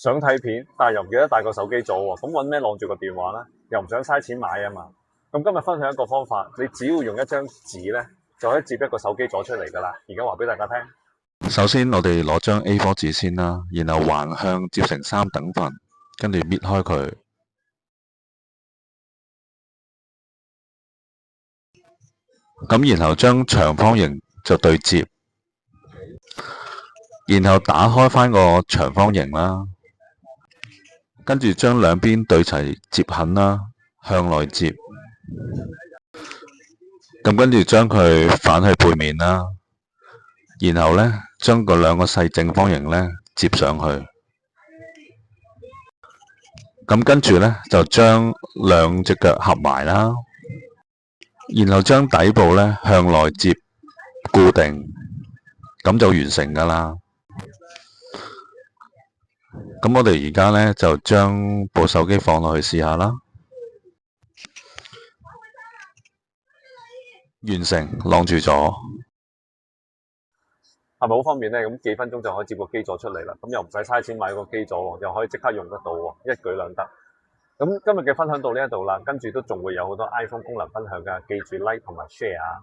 想睇片，但係又唔記得帶個手機座喎，咁揾咩晾住個電話咧？又唔想嘥錢買啊嘛。咁今日分享一個方法，你只要用一張紙咧，就可以接一個手機座出嚟噶啦。而家話俾大家聽。首先我哋攞張 A4 紙先啦，然後橫向摺成3等份，跟住搣開佢。咁然後將長方形就對摺，然後打開返個長方形啦，跟住將兩邊對齊摺痕啦，向內摺。咁跟住將佢反去背面啦，然後呢，將嗰兩個細正方形呢摺上去。咁跟住呢，就將兩隻腳合埋啦，然後將底部呢向內摺固定，咁就完成㗎啦。咁我哋而家呢，就將部手機放落去試下啦。完成，晾住咗。係咪好方便咧？咁幾分鐘就可以接個機座出嚟啦。咁又唔使嘥錢買個機座喎，又可以即刻用得到喎，一舉兩得。咁今日嘅分享到呢一度啦，跟住都仲會有好多 iPhone 功能分享㗎，記住 like 同埋 share 啊！